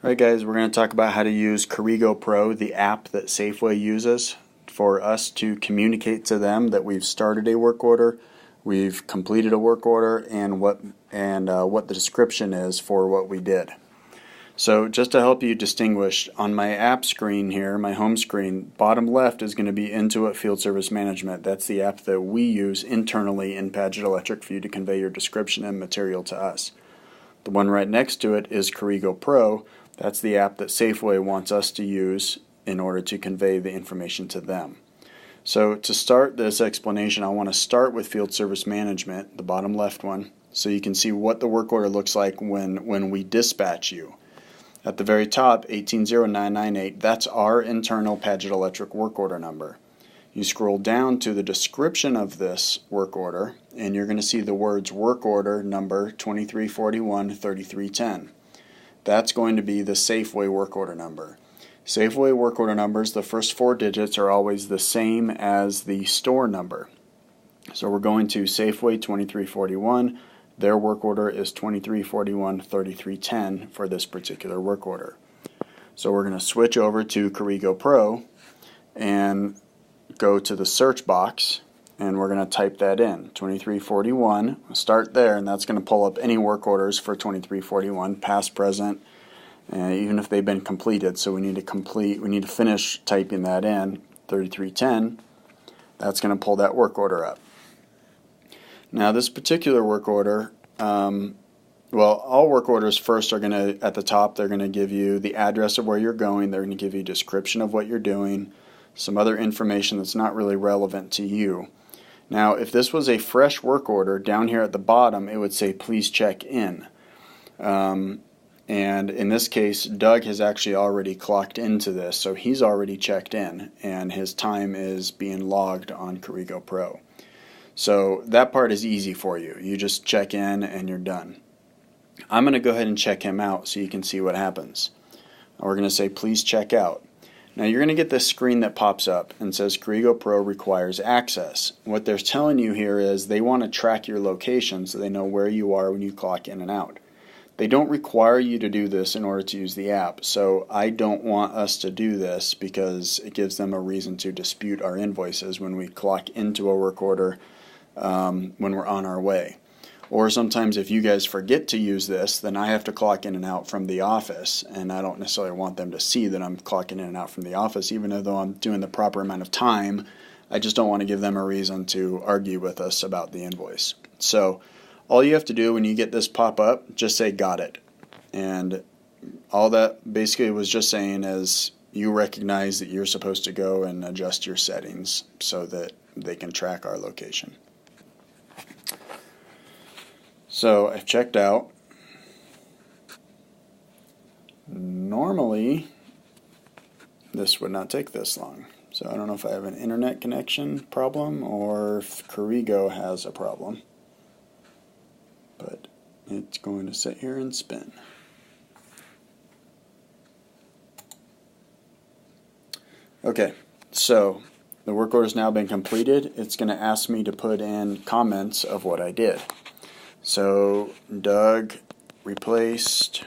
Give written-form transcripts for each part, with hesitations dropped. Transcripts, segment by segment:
Alright guys, we're going to talk about how to use Corrigo Pro, the app that Safeway uses for us to communicate to them that we've started a work order, we've completed a work order, and what the description is for what we did. So just to help you distinguish, on my app screen here, my home screen, bottom left is going to be Intuit Field Service Management. That's the app that we use internally in Padgett Electric for you to convey your description and material to us. The one right next to it is Corrigo Pro. That's the app that Safeway wants us to use in order to convey the information to them. So to start this explanation, I want to start with Field Service Management, the bottom left one, so you can see what the work order looks like when we dispatch you. At the very top, 180998, that's our internal Padgett Electric work order number. You scroll down to the description of this work order, and you're going to see the words work order number 2341-3310. That's going to be the Safeway work order number. Safeway work order numbers, the first four digits are always the same as the store number. So we're going to Safeway 2341. Their work order is 2341-3310 for this particular work order. So we're going to switch over to Corrigo Pro and go to the search box, and we're going to type that in, 2341. We'll start there, and that's going to pull up any work orders for 2341, past, present, even if they've been completed. So we need to finish typing that in, 3310. That's going to pull that work order up. Now this particular work order, all work orders first are going to, at the top, they're going to give you the address of where you're going, they're going to give you a description of what you're doing, some other information that's not really relevant to you. Now, if this was a fresh work order, down here at the bottom, it would say, please check in. And in this case, Doug has actually already clocked into this, so he's already checked in, and his time is being logged on Corrigo Pro. So that part is easy for you. You just check in and you're done. I'm going to go ahead and check him out so you can see what happens. We're going to say, please check out. Now you're going to get this screen that pops up and says Corrigo Pro requires access. What they're telling you here is they want to track your location so they know where you are when you clock in and out. They don't require you to do this in order to use the app, so I don't want us to do this because it gives them a reason to dispute our invoices when we clock into a work order when we're on our way. Or sometimes if you guys forget to use this, then I have to clock in and out from the office, and I don't necessarily want them to see that I'm clocking in and out from the office, even though I'm doing the proper amount of time. I just don't want to give them a reason to argue with us about the invoice. So all you have to do when you get this pop up, just say got it. And all that basically was just saying is you recognize that you're supposed to go and adjust your settings so that they can track our location. So I've checked out. Normally, this would not take this long. So I don't know if I have an internet connection problem or if Corrigo has a problem. But it's going to sit here and spin. Okay, so the work order has now been completed. It's going to ask me to put in comments of what I did. So Doug replaced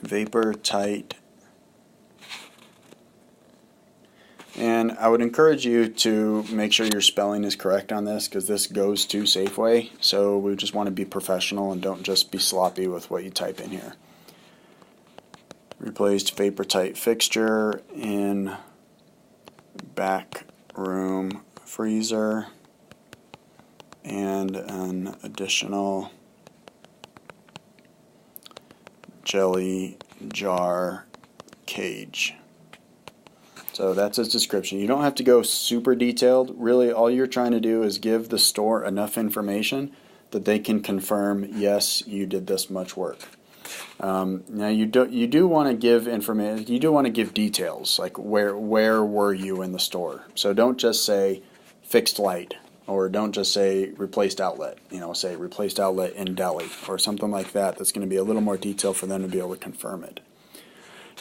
vapor tight, and I would encourage you to make sure your spelling is correct on this because this goes to Safeway, so we just want to be professional and don't just be sloppy with what you type in here. Replaced vapor tight fixture in back room freezer and an additional jelly jar cage. So that's its description. You don't have to go super detailed. Really, all you're trying to do is give the store enough information that they can confirm, yes, you did this much work. Now you do want to give information. You do want to give details, like where were you in the store. So don't just say fixed light. Or don't just say replaced outlet, say replaced outlet in deli or something like that. That's going to be a little more detail for them to be able to confirm it.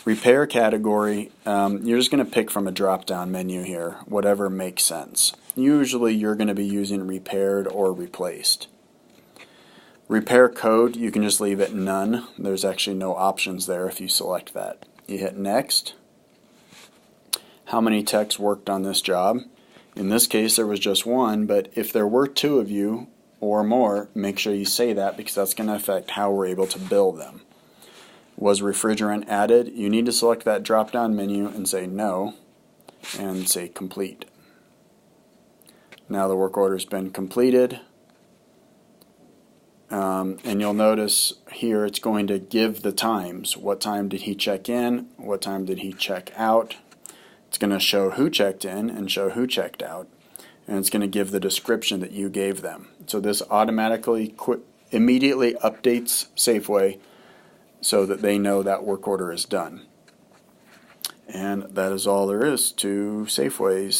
Repair category, you're just going to pick from a drop-down menu here, whatever makes sense. Usually you're going to be using repaired or replaced. Repair code, you can just leave it none. There's actually no options there if you select that. You hit next. How many techs worked on this job? In this case there was just one, but if there were two of you or more, make sure you say that because that's going to affect how we're able to bill them. Was refrigerant added? You need to select that drop down menu and say no and say complete. Now the work order has been completed. And you'll notice here it's going to give the times. What time did he check in? What time did he check out? It's going to show who checked in and show who checked out. And it's going to give the description that you gave them. So this automatically immediately updates Safeway so that they know that work order is done. And that is all there is to Safeways.